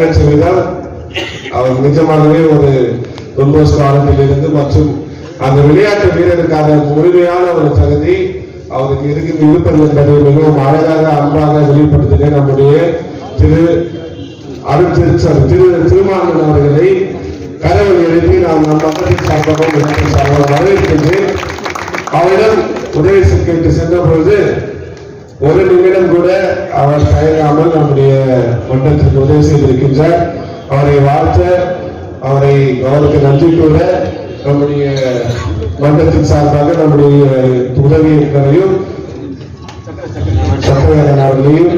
நினைச்ச விதம் அவர் நிஜமாகவே ஒரு தொன்போஸ் காலத்திலிருந்து மற்றும் அந்த விளையாட்டு வீரருக்கான முழுமையான ஒரு தகுதி அவருக்கு இருக்கிற விழுப்பம் என்பதை மிகவும் அழகாக அன்பாக வெளிப்படுத்தின நம்முடைய திருமாவளவன் அவர்களை கரவல் எழுப்பி நாம் நம் மக்களின் சார்பாக வரவேற்கின்றேன். அவரிடம் உதவி கேட்டு சென்ற பொழுது ஒரு நிமிடம் கூட அவர் தயங்காமல் நம்முடைய மன்றத்திற்கு உதவி செய்திருக்கின்றார். அவரை வாழ்த்த அவருக்கு நன்றி கூற நம்முடைய மன்றத்தின் சார்பாக நம்முடைய உதவியர்களையும் சட்டவேரன் அவர்களையும்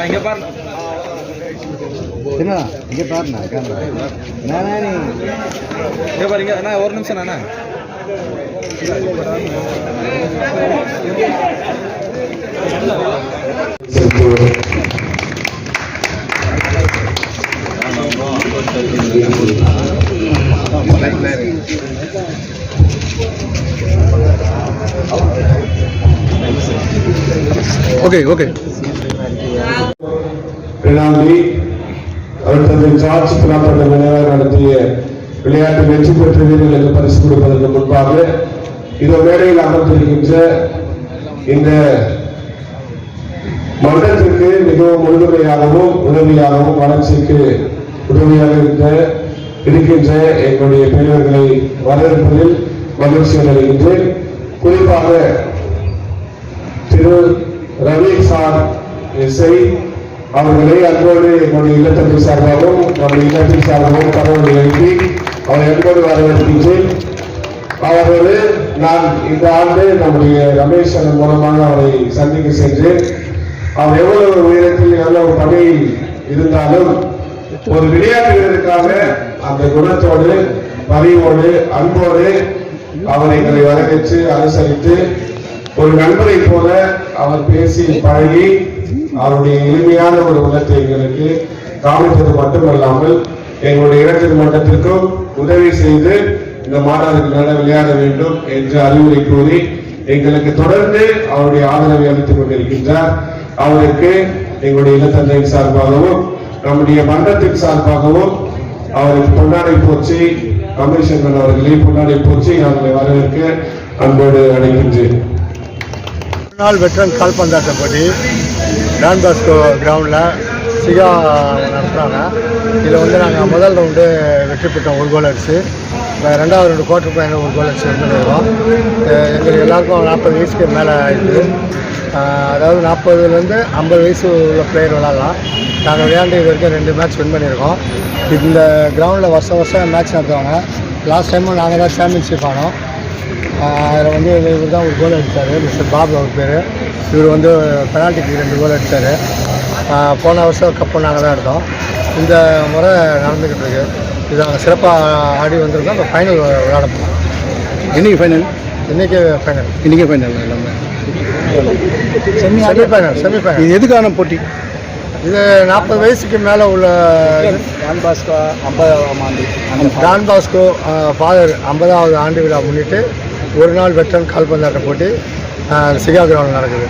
இங்க பாருங்க இங்க பாருண்ணா இங்க பாருங்க அண்ணா ஒரு நிமிஷம் அண்ணா ஓகே ஓகே ஜார்ஜ் புறாப்பட்ட நினைவாக நடத்திய விளையாட்டு வெற்றி பெற்ற வீரர்களுக்கு பரிசு கொடுப்பதற்கு முன்பாக இதோ மேடையில் அமர்ந்திருக்கின்ற இந்த மன்றத்திற்கு மிகவும் முழுமையாகவும் உதவியாகவும் வளர்ச்சிக்கு உதவியாக இருக்கின்ற எங்களுடைய பெரியவர்களை வரவேற்பதில் மகிழ்ச்சி அடைகின்றேன். குறிப்பாக திரு ரவி சார் எஸ்ஐ அவர்களை அன்போடு என்னுடைய இல்லத்திற்கு சார்பாகவும் நம்முடைய இல்லத்தின் சார்பாகவும் கடவுளை எழுப்பி அவரை அன்போடு வரவேற்கின்றேன். அவரோடு நான் இந்த ஆண்டு நம்முடைய ரமேஷன் மூலமாக அவரை சந்திக்க சென்றேன். அவர் எவ்வளவு உயரத்தில் எவ்வளவு பணியில் இருந்தாலும் ஒரு விளையாட்டு வீரருக்காக அந்த குணத்தோடு பணியோடு அன்போடு அவர் எங்களை வரவேற்று அனுசரித்து ஒரு நண்பரை போல அவர் பேசி பழகி அவருடைய எளிமையான ஒரு உள்ளத்தை எங்களுக்கு காமிப்பது மட்டுமல்லாமல் எங்களுடைய இளைஞர் மன்றத்திற்கும் உதவி செய்து இந்த மாணவர்கள் நல்ல விளையாட வேண்டும் என்று அறிவுரை கூறி எங்களுக்கு தொடர்ந்து அவருடைய ஆதரவை அளித்துக் கொண்டிருக்கின்றார். அவருக்கு எங்களுடைய இளத்தந்தையின் சார்பாகவும் நம்முடைய மன்றத்தின் சார்பாகவும் அவருக்கு பொன்னாடை போச்சு கமிஷனர் அவர்களை பொன்னாடை போச்சு அவர்களை வரவேற்க அன்போடு அழைக்கின்றேன். நாள் வெட்டரன் கால்பந்தாட்ட போட்டி டான் பாஸ்கோ கிரவுண்டில் சிகா நடத்துகிறாங்க. இதில் நாங்கள் முதல் ரவுண்டு வெற்றி பெற்றோம், ஒரு கோல் அடிச்சு. ரெண்டாவது ரவுண்டு குவார்டர் ஃபைனல் ஒரு கோல் அடிச்சு வந்துருக்கோம். எங்களுக்கு எல்லாருக்கும் 40 வயசுக்கு மேலே ஆயிடுது. அதாவது 40லேருந்து 50 வயசு உள்ள பிளேயர் விளாட்லாம். நாங்கள் விளையாண்டு இது வரைக்கும் 2 மேட்ச் வின் பண்ணியிருக்கோம். இந்த கிரவுண்டில் வருஷம் மேட்ச் நடத்துவாங்க. லாஸ்ட் டைமும் நாங்கள் தான் சாம்பியன்ஷிப் ஆனோம். அதில் இவர் தான் ஒரு கோல் அடித்தார், மிஸ்டர் பாபு அவர் பேர். இவர் பெனால்ட்டிக்கு 2 கோல் அடித்தார். போன வருஷம் கப்பு நாங்கள் தான் எடுத்தோம். இந்த முறை நடந்துக்கிட்டு இருக்கு. இது நாங்கள் சிறப்பாக ஆடி வந்திருக்கோம். அந்த ஃபைனல் விளையாட போகிறோம். இன்றைக்கி ஃபைனல் இன்றைக்கி ஃபைனல் எல்லாமே செமிஃபைனல். இது எதுக்கான போட்டி? இது 40 வயசுக்கு மேலே உள்ள டான் பாஸ்கோ 50ஆம் ஆண்டு டான் பாஸ்கோ ஃபாதர் 50வது ஆண்டு விழா முன்னிட்டு ஒரு நாள் வெட்டரன் கால்பந்தாட்ட போட்டி சிகா கிரவுண்டில் நடக்குது.